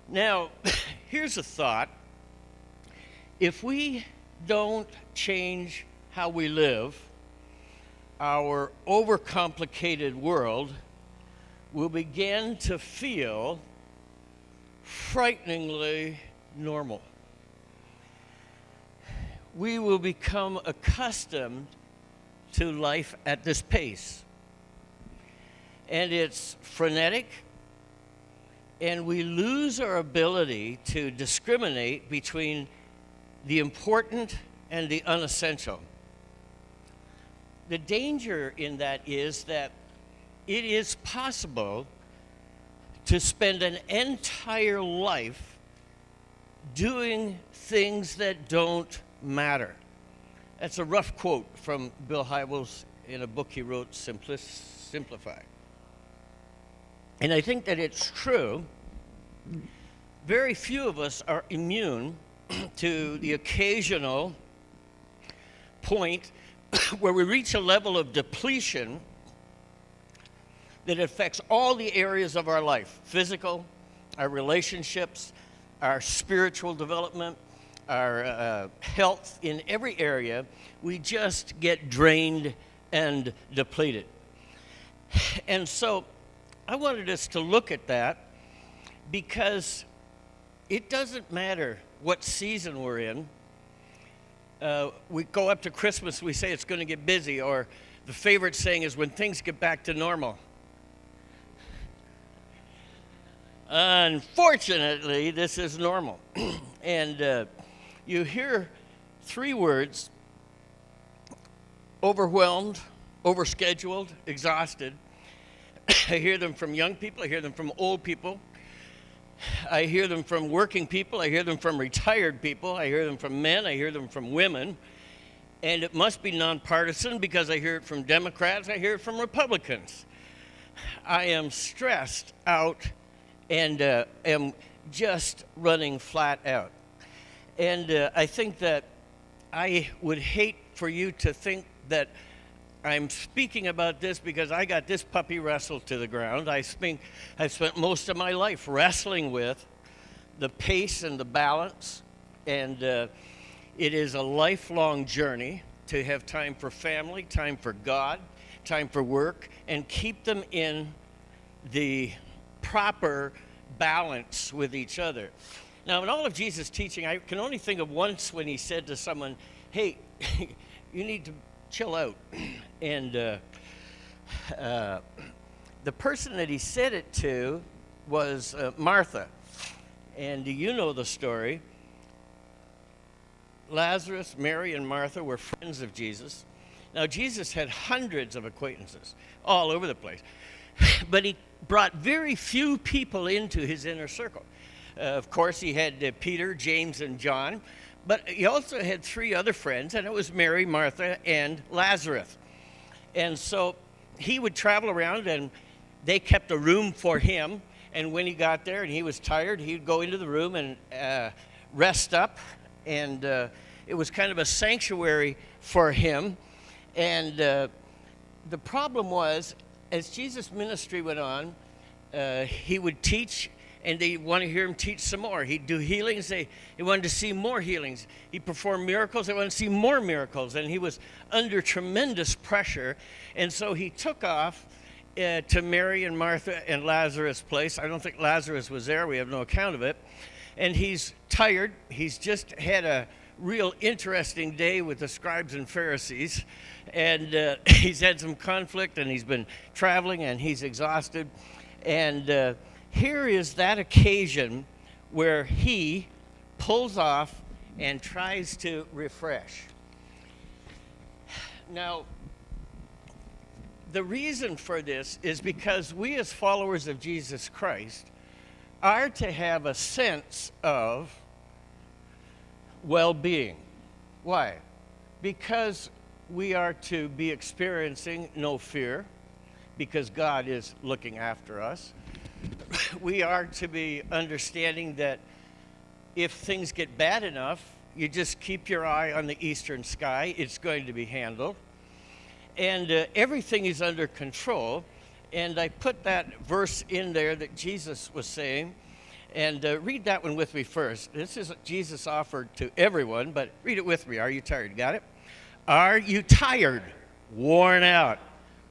Now, here's a thought. If we don't change how we live, our overcomplicated world will begin to feel frighteningly normal. We will become accustomed to life at this pace. And it's frenetic, and we lose our ability to discriminate between the important and the unessential. The danger in that is that it is possible to spend an entire life doing things that don't matter. That's a rough quote from Bill Hybels in a book he wrote, Simplify. And I think that it's true. Very few of us are immune to the occasional point where we reach a level of depletion that affects all the areas of our life: physical, our relationships, our spiritual development, our health. In every area, we just get drained and depleted. And so I wanted us to look at that, because it doesn't matter what season we're in. We go up to Christmas, we say it's going to get busy, or the favorite saying is when things get back to normal. Unfortunately, this is normal. And you hear three words: overwhelmed, overscheduled, exhausted. I hear them from young people, I hear them from old people, I hear them from working people, I hear them from retired people, I hear them from men, I hear them from women. And it must be nonpartisan, because I hear it from Democrats, I hear it from Republicans. I am stressed out and am just running flat out. And I think that I would hate for you to think that I'm speaking about this because I got this puppy wrestled to the ground. I've spent most of my life wrestling with the pace and the balance, and it is a lifelong journey to have time for family, time for God, time for work, and keep them in the proper balance with each other. Now, in all of Jesus' teaching, I can only think of once when he said to someone, hey, you need to chill out. And the person that he said it to was Martha. And you know the story. Lazarus, Mary, and Martha were friends of Jesus. Now, Jesus had hundreds of acquaintances all over the place. But he brought very few people into his inner circle. Of course, he had Peter, James, and John. But he also had three other friends, and it was Mary, Martha, and Lazarus. And so he would travel around, and they kept a room for him. And when he got there and he was tired, he'd go into the room and rest up. And it was kind of a sanctuary for him. And the problem was, as Jesus' ministry went on, he would teach, and they want to hear him teach some more. He'd do healings. They wanted to see more healings. He performed miracles. They wanted to see more miracles. And he was under tremendous pressure. And so he took off to Mary and Martha and Lazarus' place. I don't think Lazarus was there. We have no account of it. And he's tired. He's just had a real interesting day with the scribes and Pharisees. And he's had some conflict, and he's been traveling, and he's exhausted. And here is that occasion where he pulls off and tries to refresh. Now, the reason for this is because we as followers of Jesus Christ are to have a sense of well-being. Why? Because we are to be experiencing no fear, because God is looking after us. We are to be understanding that if things get bad enough, you just keep your eye on the eastern sky. It's going to be handled. And everything is under control. And I put that verse in there that Jesus was saying. And read that one with me first. This is Jesus offered to everyone, but read it with me. Are you tired? Got it? Are you tired, worn out,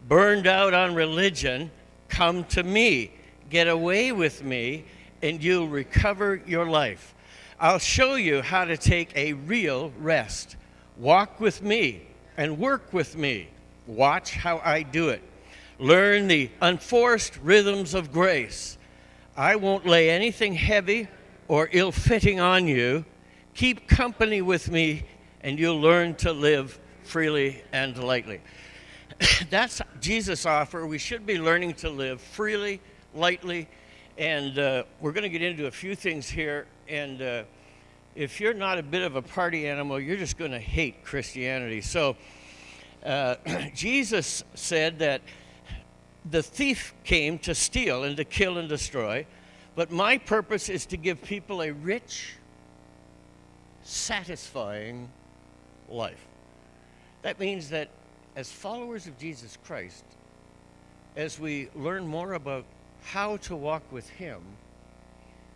burned out on religion? Come to me. Get away with me, and you'll recover your life. I'll show you how to take a real rest. Walk with me and work with me. Watch how I do it. Learn the unforced rhythms of grace. I won't lay anything heavy or ill-fitting on you. Keep company with me, and you'll learn to live freely and lightly. That's Jesus' offer. We should be learning to live freely, lightly, and we're going to get into a few things here. And if you're not a bit of a party animal, you're just going to hate Christianity. So Jesus said that the thief came to steal and to kill and destroy, but my purpose is to give people a rich, satisfying life. That means that as followers of Jesus Christ, as we learn more about how to walk with him,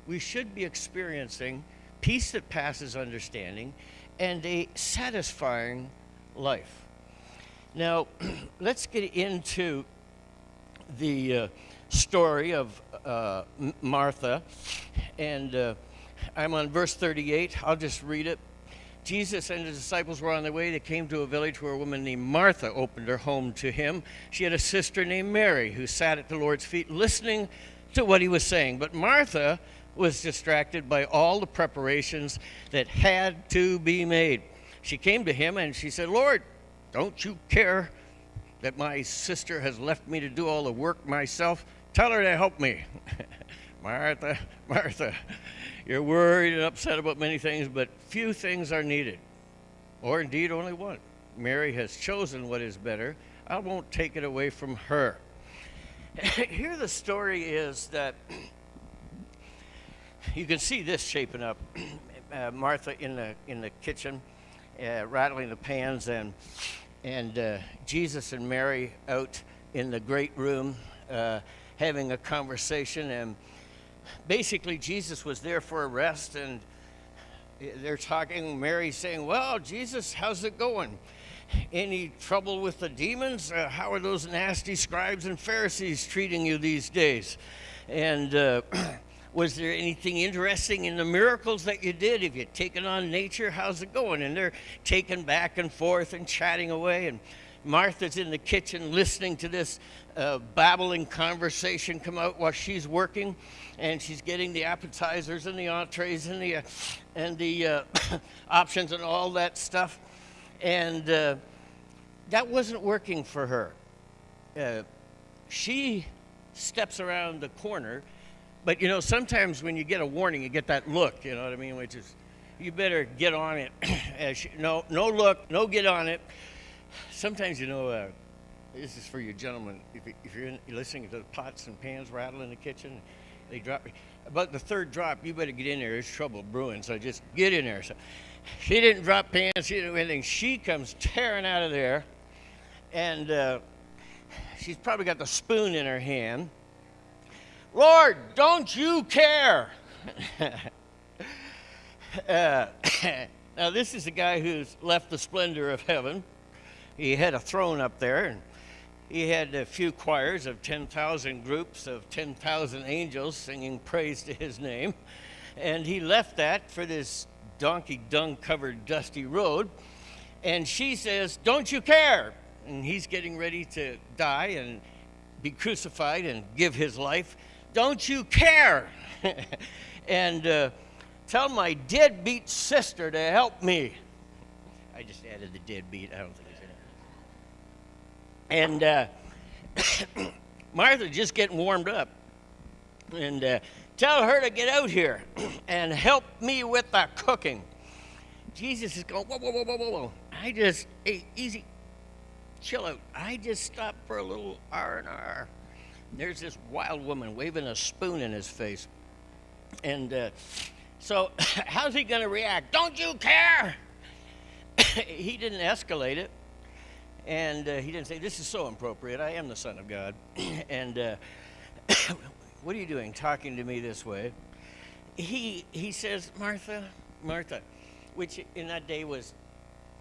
we should be experiencing peace that passes understanding and a satisfying life. Now, let's get into the story of Martha, and I'm on verse 38. I'll just read it. Jesus and his disciples were on their way. They came to a village where a woman named Martha opened her home to him. She had a sister named Mary who sat at the Lord's feet listening to what he was saying. But Martha was distracted by all the preparations that had to be made. She came to him and she said, Lord, don't you care that my sister has left me to do all the work myself? Tell her to help me. Martha, Martha, you're worried and upset about many things, but few things are needed, or indeed only one. Mary has chosen what is better. I won't take it away from her. Here the story is that you can see this shaping up. Martha in the kitchen, rattling the pans, and Jesus and Mary out in the great room having a conversation. And basically Jesus was there for a rest, and they're talking. Mary's saying, well, Jesus, how's it going? Any trouble with the demons? How are those nasty scribes and Pharisees treating you these days? And was there anything interesting in the miracles that you did? Have you taken on nature? How's it going? And they're taking back and forth and chatting away. And Martha's in the kitchen listening to this babbling conversation come out while she's working. And she's getting the appetizers and the entrees and the options and all that stuff. And that wasn't working for her. She steps around the corner. But, you know, sometimes when you get a warning, you get that look, you know what I mean, which is, you better get on it. No look, no get on it. Sometimes, you know, this is for you gentlemen, if you're listening to the pots and pans rattle in the kitchen, they drop. About the third drop, you better get in there. There's trouble brewing, so just get in there. So she didn't drop pans, she didn't do anything. She comes tearing out of there, and she's probably got the spoon in her hand. Lord, don't you care? Now, this is a guy who's left the splendor of heaven. He had a throne up there, and he had a few choirs of 10,000 groups of 10,000 angels singing praise to his name. And he left that for this donkey dung-covered dusty road. And she says, don't you care? And he's getting ready to die and be crucified and give his life. Don't you care? And tell my deadbeat sister to help me. I just added the deadbeat. I don't think it's in it. And Martha just getting warmed up. And tell her to get out here and help me with the cooking. Jesus is going, whoa. Hey, easy. Chill out. I just stopped for a little R&R. There's this wild woman waving a spoon in his face. And so how's he going to react? Don't you care? He didn't escalate it. And he didn't say, this is so appropriate. I am the Son of God. And what are you doing talking to me this way? he says, Martha, Martha, which in that day was,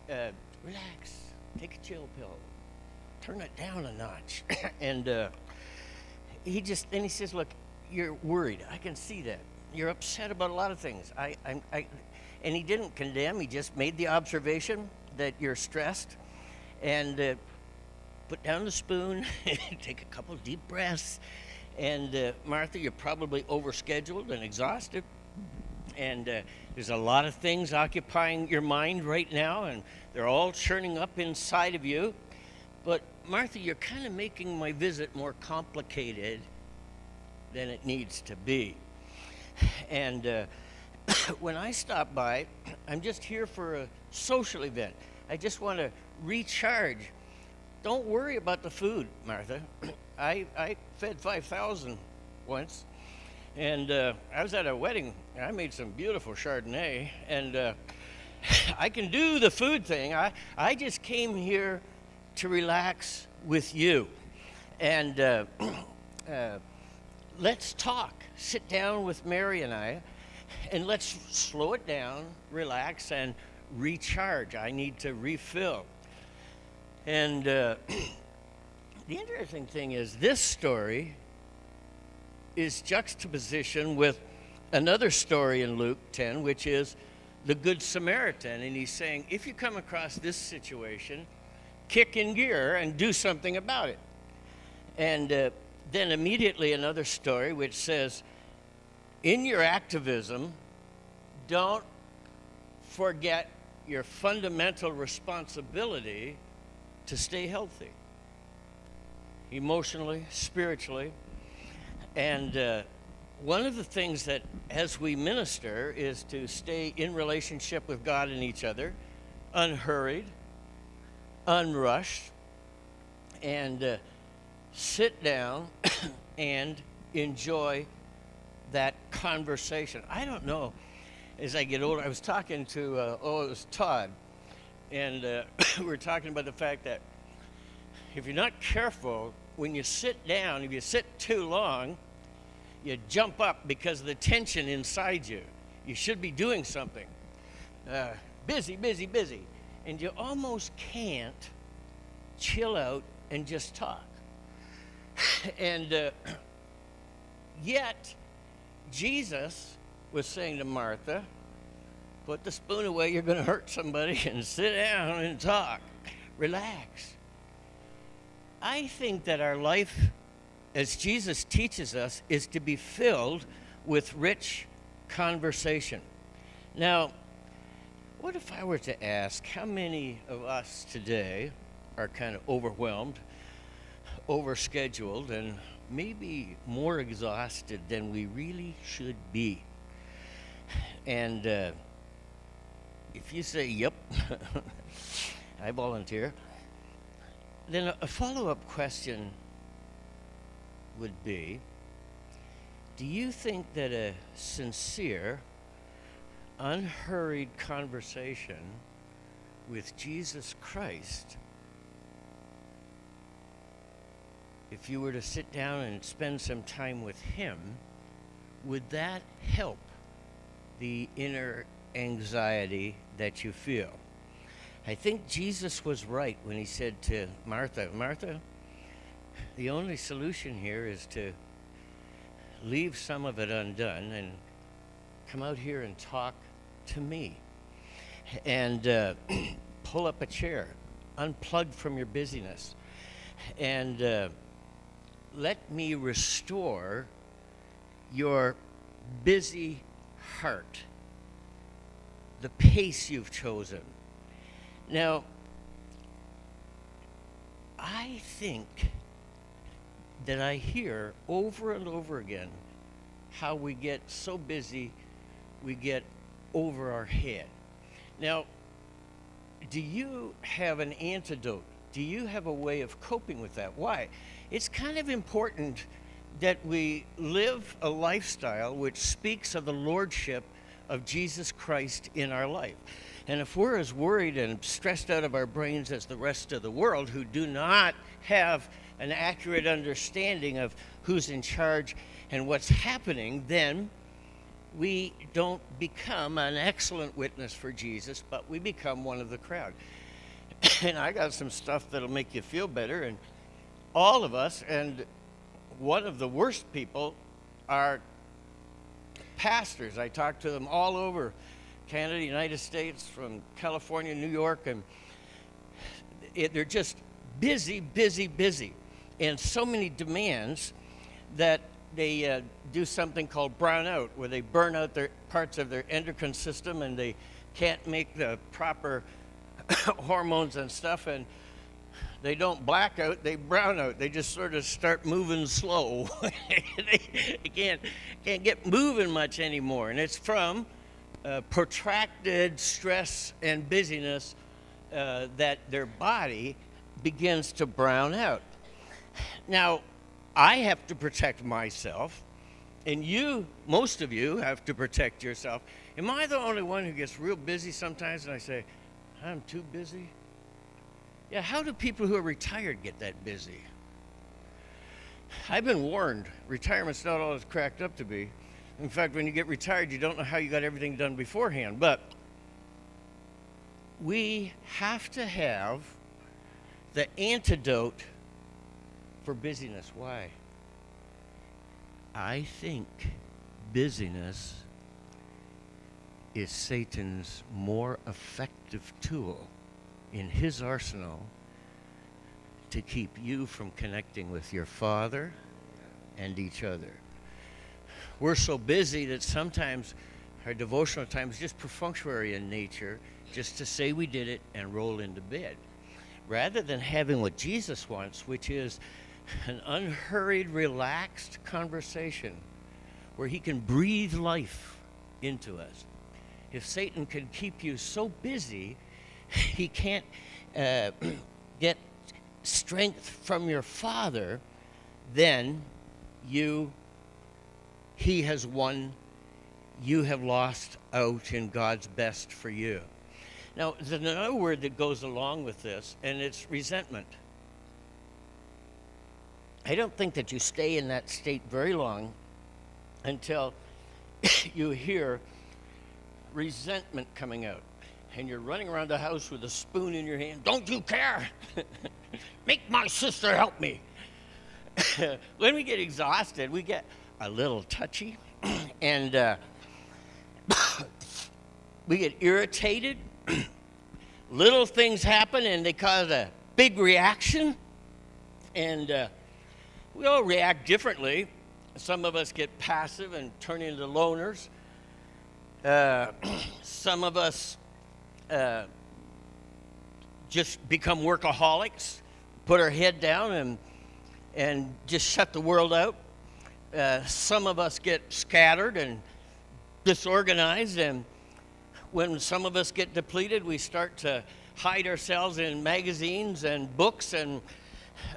relax, take a chill pill, turn it down a notch. And he says, look, you're worried. I can see that. You're upset about a lot of things. And he didn't condemn. He just made the observation that you're stressed. And put down the spoon, take a couple of deep breaths. And Martha, you're probably overscheduled and exhausted. And there's a lot of things occupying your mind right now, and they're all churning up inside of you. But Martha, you're kind of making my visit more complicated than it needs to be. And when I stop by, I'm just here for a social event. I just want to recharge. Don't worry about the food, Martha. I fed 5,000 once, and I was at a wedding. I made some beautiful Chardonnay, and I can do the food thing. I just came here to relax with you. And let's talk. Sit down with Mary and I, and let's slow it down, relax, and recharge. I need to refill. And the interesting thing is this story is juxtaposition with another story in Luke 10, which is the Good Samaritan. And he's saying, if you come across this situation, kick in gear and do something about it. And then immediately another story which says, in your activism, don't forget your fundamental responsibility to stay healthy, emotionally, spiritually. And one of the things that as we minister is to stay in relationship with God and each other, unhurried, unrushed, and sit down and enjoy that conversation. I don't know, as I get older, I was talking to, it was Todd, and we were talking about the fact that if you're not careful, when you sit down, if you sit too long, you jump up because of the tension inside you. You should be doing something. Busy, busy, busy. And you almost can't chill out and just talk. And yet, Jesus was saying to Martha, put the spoon away, you're going to hurt somebody, and sit down and talk. Relax. I think that our life, as Jesus teaches us, is to be filled with rich conversation. Now, what if I were to ask how many of us today are kind of overwhelmed, overscheduled, and maybe more exhausted than we really should be? And if you say, yep, I volunteer, then a follow-up question would be, do you think that a sincere, unhurried conversation with Jesus Christ, if you were to sit down and spend some time with him, would that help the inner anxiety that you feel? I think Jesus was right when he said to Martha, Martha, the only solution here is to leave some of it undone and come out here and talk to me. And pull up a chair, unplug from your busyness, and let me restore your busy heart, the pace you've chosen. Now, I think that I hear over and over again how we get so busy, we get over our head. Now, do you have an antidote? Do you have a way of coping with that? Why? It's kind of important that we live a lifestyle which speaks of the lordship of Jesus Christ in our life. And if we're as worried and stressed out of our brains as the rest of the world, who do not have an accurate understanding of who's in charge and what's happening, then we don't become an excellent witness for Jesus, but we become one of the crowd. And I got some stuff that'll make you feel better, and all of us, and one of the worst people are pastors. I talk to them all over Canada, United States, from California, New York, and they're just busy, busy, busy, and so many demands that they do something called brown out, where they burn out their parts of their endocrine system, and they can't make the proper hormones and stuff, and they don't black out, they brown out. They just sort of start moving slow. they can't get moving much anymore, and it's from protracted stress and busyness that their body begins to brown out. Now, I have to protect myself, and most of you have to protect yourself. Am I the only one who gets real busy sometimes and I say, I'm too busy? Yeah, how do people who are retired get that busy? I've been warned, retirement's not all it's cracked up to be. In fact, when you get retired, you don't know how you got everything done beforehand. But we have to have the antidote for busyness. Why? I think busyness is Satan's more effective tool in his arsenal to keep you from connecting with your Father and each other. We're so busy that sometimes our devotional time is just perfunctory in nature, just to say we did it and roll into bed, rather than having what Jesus wants, which is an unhurried, relaxed conversation where he can breathe life into us. If Satan can keep you so busy, he can't get strength from your Father, then he has won, you have lost out in God's best for you. Now, there's another word that goes along with this, and it's resentment. I don't think that you stay in that state very long until you hear resentment coming out. And you're running around the house with a spoon in your hand. Don't you care? Make my sister help me. When we get exhausted, we get a little touchy. And we get irritated. Little things happen and they cause a big reaction. And we all react differently. Some of us get passive and turn into loners. Some of us just become workaholics, put our head down and just shut the world out. Some of us get scattered and disorganized, and when some of us get depleted, we start to hide ourselves in magazines and books, and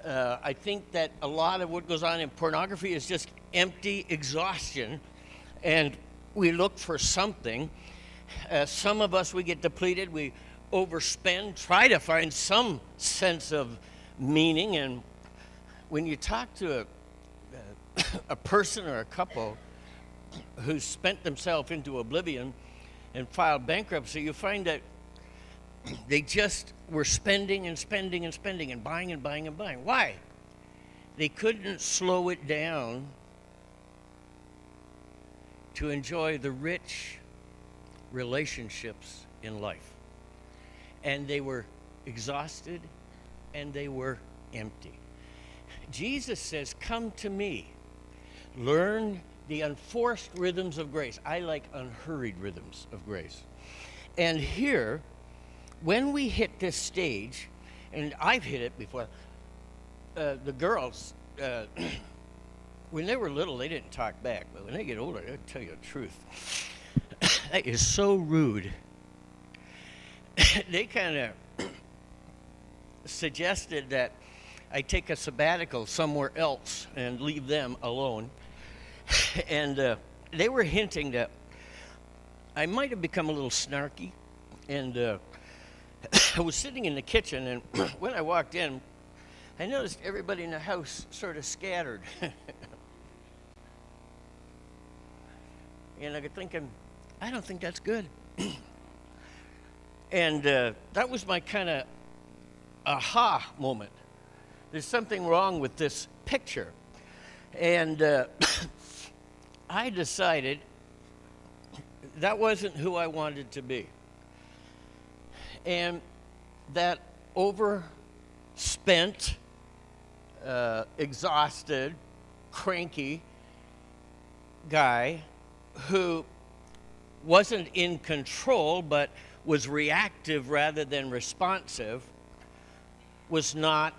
I think that a lot of what goes on in pornography is just empty exhaustion, and we look for something. Some of us, we get depleted, we overspend, try to find some sense of meaning, and when you talk to a person or a couple who's spent themselves into oblivion and filed bankruptcy, you find that they just were spending and spending and spending and buying and buying and buying. Why? They couldn't slow it down to enjoy the rich relationships in life. And they were exhausted and they were empty. Jesus says, come to me. Learn the unforced rhythms of grace. I like unhurried rhythms of grace. And here, when we hit this stage, and I've hit it before, the girls, when they were little, they didn't talk back. But when they get older, they'll tell you the truth. That is so rude. They kind of suggested that I take a sabbatical somewhere else and leave them alone. And they were hinting that I might have become a little snarky. And I was sitting in the kitchen, and when I walked in, I noticed everybody in the house sort of scattered. And I got thinking, I don't think that's good. And that was my kind of aha moment. There's something wrong with this picture. And I decided that wasn't who I wanted to be. And that overspent, exhausted, cranky guy who wasn't in control but was reactive rather than responsive was not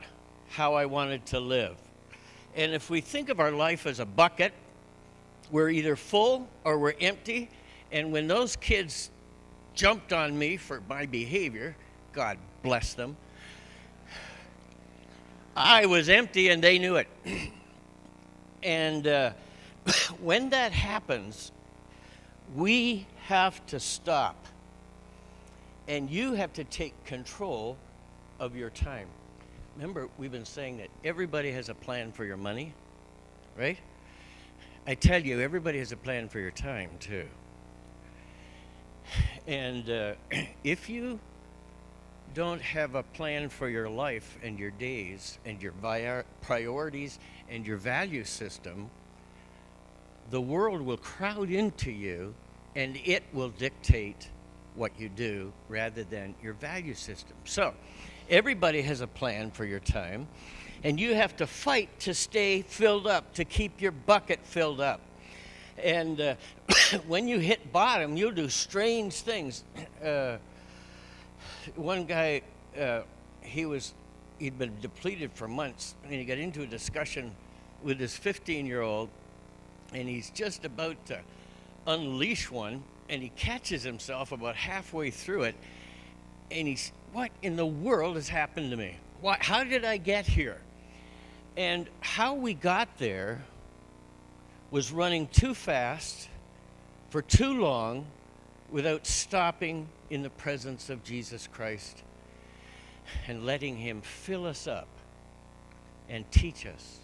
how I wanted to live. And if we think of our life as a bucket, we're either full or we're empty. And when those kids jumped on me for my behavior, God bless them, I was empty and they knew it. And when that happens, we have to stop. And you have to take control of your time. Remember, we've been saying that everybody has a plan for your money, right? I tell you, everybody has a plan for your time, too. And if you don't have a plan for your life and your days and your priorities and your value system, the world will crowd into you and it will dictate what you do rather than your value system. So everybody has a plan for your time, and you have to fight to stay filled up, to keep your bucket filled up. And when you hit bottom, you'll do strange things. One guy, he'd been depleted for months, and he got into a discussion with his 15-year-old, and he's just about to unleash one, and he catches himself about halfway through it, and he's, what in the world has happened to me? How did I get here? And how we got there was running too fast for too long without stopping in the presence of Jesus Christ and letting him fill us up and teach us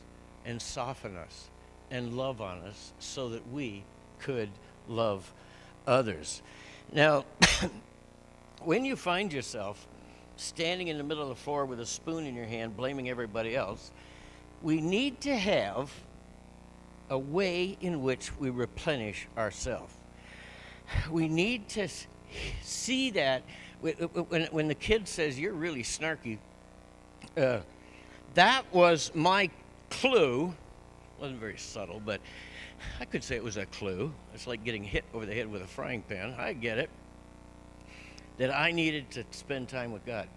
and soften us and love on us so that we could love others. Now, when you find yourself standing in the middle of the floor with a spoon in your hand, blaming everybody else, we need to have a way in which we replenish ourselves. We need to see that when the kid says, "You're really snarky," that was my clue. It wasn't very subtle, but I could say it was a clue. It's like getting hit over the head with a frying pan. I get it. That I needed to spend time with God.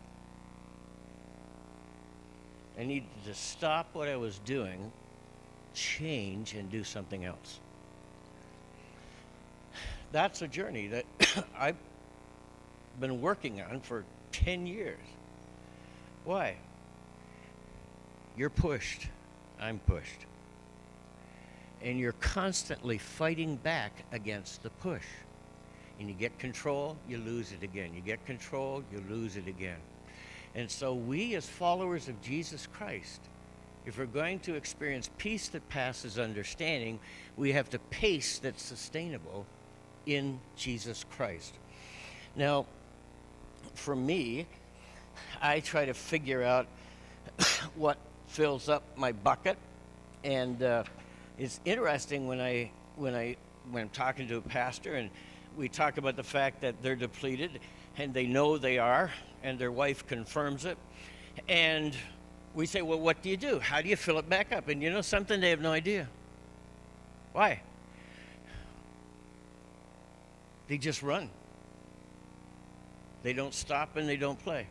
I needed to stop what I was doing, change, and do something else. That's a journey that I've been working on for 10 years. Why? You're pushed. I'm pushed. And you're constantly fighting back against the push. And you get control, you lose it again. You get control, you lose it again. And so we, as followers of Jesus Christ, if we're going to experience peace that passes understanding, we have to pace that's sustainable in Jesus Christ. Now, for me, I try to figure out what fills up my bucket. And it's interesting when I'm talking to a pastor and we talk about the fact that they're depleted, and they know they are, and their wife confirms it. And we say, well, what do you do? How do you fill it back up? And you know something? They have no idea. Why? They just run. They don't stop and they don't play.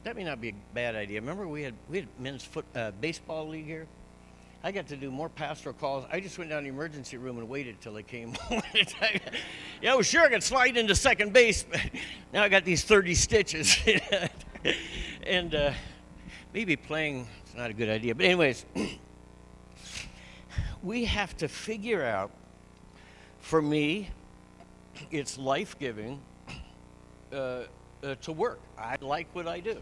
That may not be a bad idea. Remember we had men's baseball league here? I got to do more pastoral calls. I just went down to the emergency room and waited till they came. Yeah, well, sure, I could slide into second base, but now I got these 30 stitches. And maybe playing is not a good idea. But anyways, we have to figure out, for me, it's life-giving to work. I like what I do.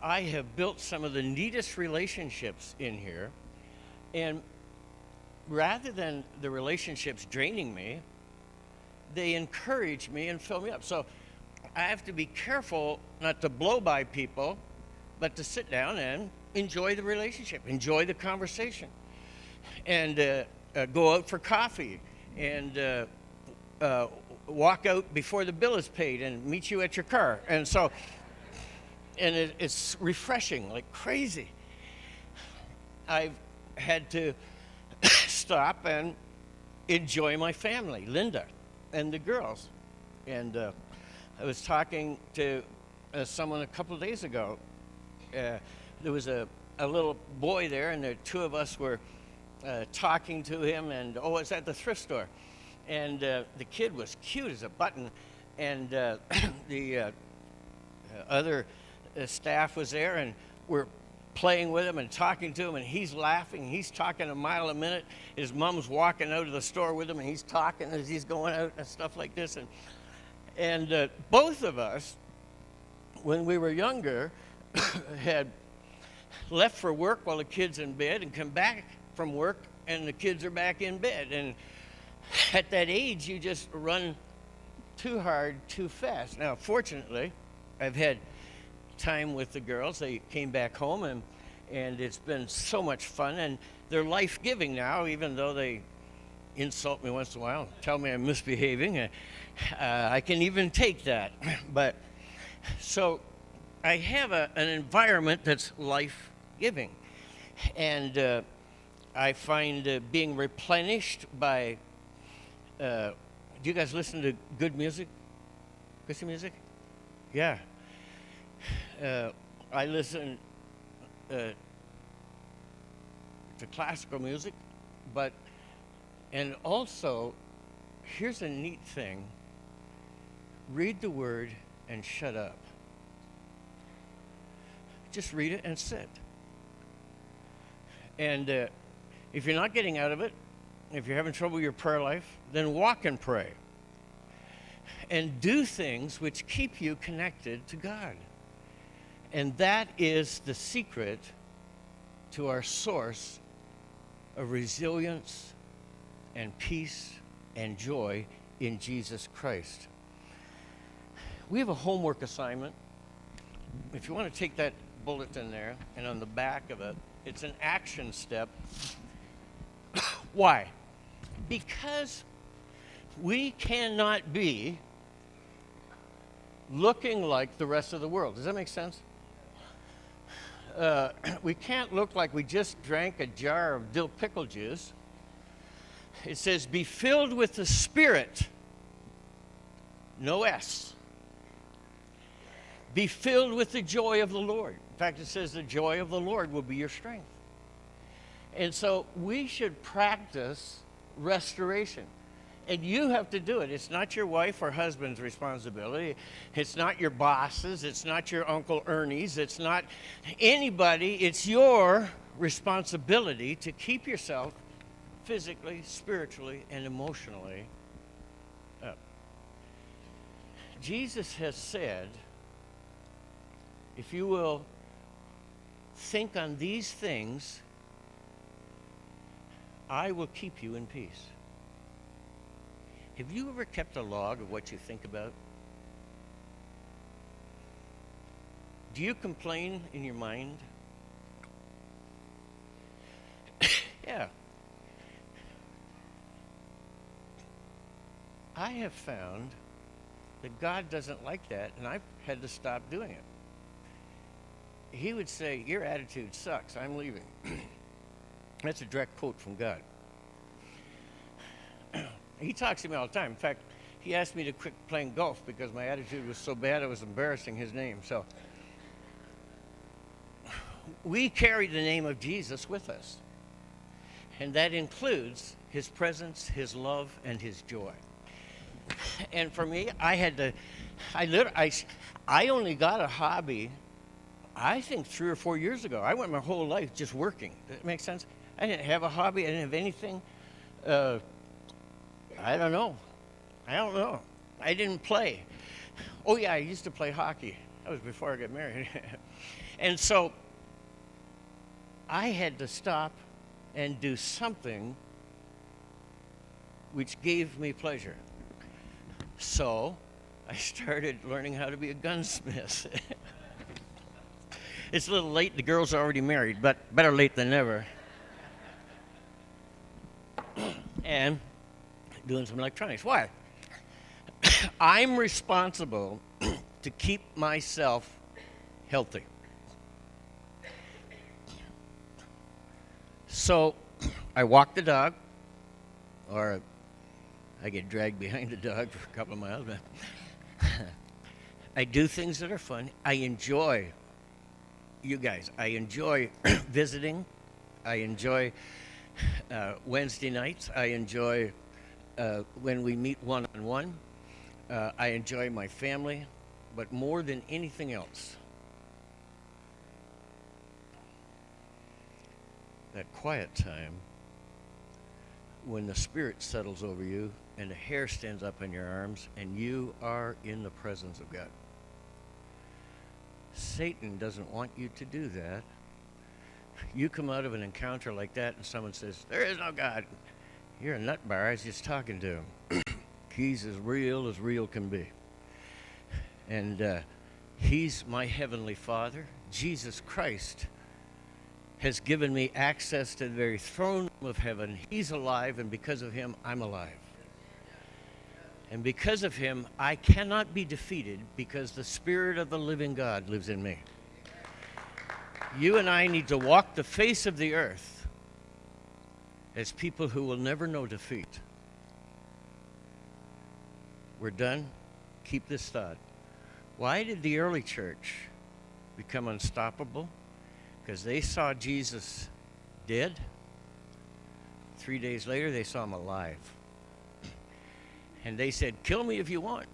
I have built some of the neatest relationships in here And rather than the relationships draining me, they encourage me and fill me up. So I have to be careful not to blow by people, but to sit down and enjoy the relationship, enjoy the conversation, and go out for coffee, and walk out before the bill is paid and meet you at your car. And so, it's refreshing like crazy. I've had to stop and enjoy my family, Linda and the girls. And I was talking to someone a couple of days ago. There was a little boy there, and the two of us were talking to him, and it's at the thrift store. And the kid was cute as a button, and the other staff was there, and we're playing with him and talking to him, and he's laughing. He's talking a mile a minute. His mom's walking out of the store with him, and he's talking as he's going out and stuff like this. And both of us, when we were younger, had left for work while the kid's in bed and come back from work and the kids are back in bed. And at that age, you just run too hard, too fast. Now, fortunately, I've had time with the girls. They came back home, and it's been so much fun. And they're life-giving now, even though they insult me once in a while, tell me I'm misbehaving. I can even take that. But so I have an environment that's life-giving. And I find being replenished by, do you guys listen to good music? Christian music? Yeah. I listen to classical music, and also, here's a neat thing. Read the Word and shut up. Just read it and sit. And if you're not getting out of it, if you're having trouble with your prayer life, then walk and pray. And do things which keep you connected to God. And that is the secret to our source of resilience and peace and joy in Jesus Christ. We have a homework assignment. If you want to take that bulletin there, and on the back of it, it's an action step. Why? Because we cannot be looking like the rest of the world. Does that make sense? We can't look like we just drank a jar of dill pickle juice. It says, be filled with the Spirit. No S. Be filled with the joy of the Lord. In fact, it says the joy of the Lord will be your strength. And so we should practice restoration. And you have to do it. It's not your wife or husband's responsibility. It's not your boss's. It's not your Uncle Ernie's. It's not anybody. It's your responsibility to keep yourself physically, spiritually, and emotionally up. Jesus has said, if you will think on these things, I will keep you in peace. Have you ever kept a log of what you think about? Do you complain in your mind? Yeah. I have found that God doesn't like that, and I've had to stop doing it. He would say, your attitude sucks, I'm leaving. That's a direct quote from God. He talks to me all the time. In fact, he asked me to quit playing golf because my attitude was so bad I was embarrassing his name. So we carry the name of Jesus with us. And that includes his presence, his love, and his joy. And for me, I only got a hobby, I think 3 or 4 years ago. I went my whole life just working. Does that make sense? I didn't have a hobby. I didn't have anything. I don't know. I didn't play. Oh, yeah, I used to play hockey. That was before I got married. And so I had to stop and do something which gave me pleasure. So I started learning how to be a gunsmith. It's a little late. The girl's already married, but better late than never. And doing some electronics. Why? I'm responsible to keep myself healthy. So I walk the dog, or I get dragged behind the dog for a couple of miles. I do things that are fun. I enjoy, you guys, I enjoy visiting. I enjoy Wednesday nights. I enjoy when we meet one-on-one. I enjoy my family, but more than anything else, that quiet time when the Spirit settles over you and the hair stands up in your arms and you are in the presence of God. Satan doesn't want you to do that. You come out of an encounter like that and someone says, there is no God. You're a nut bar. I was just talking to him. He's as real can be. And he's my heavenly Father. Jesus Christ has given me access to the very throne of heaven. He's alive, and because of him, I'm alive. And because of him, I cannot be defeated because the Spirit of the living God lives in me. You and I need to walk the face of the earth as people who will never know defeat. We're done. Keep this thought. Why did the early church become unstoppable? Because they saw Jesus dead. 3 days later, they saw him alive. And they said, kill me if you want,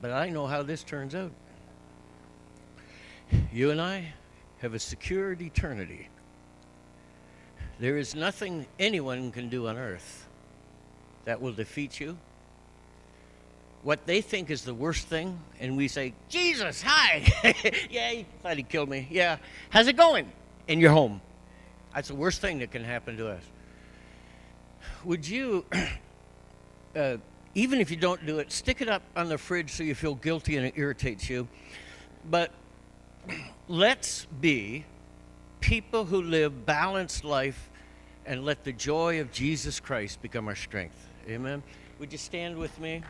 but I know how this turns out. You and I have a secured eternity. There is nothing anyone can do on earth that will defeat you. What they think is the worst thing, and we say, Jesus, hi. Yeah, he thought he killed me. Yeah. How's it going? And you're home. That's the worst thing that can happen to us. Would you, even if you don't do it, stick it up on the fridge so you feel guilty and it irritates you. But let's be people who live balanced life and let the joy of Jesus Christ become our strength. Amen? Would you stand with me?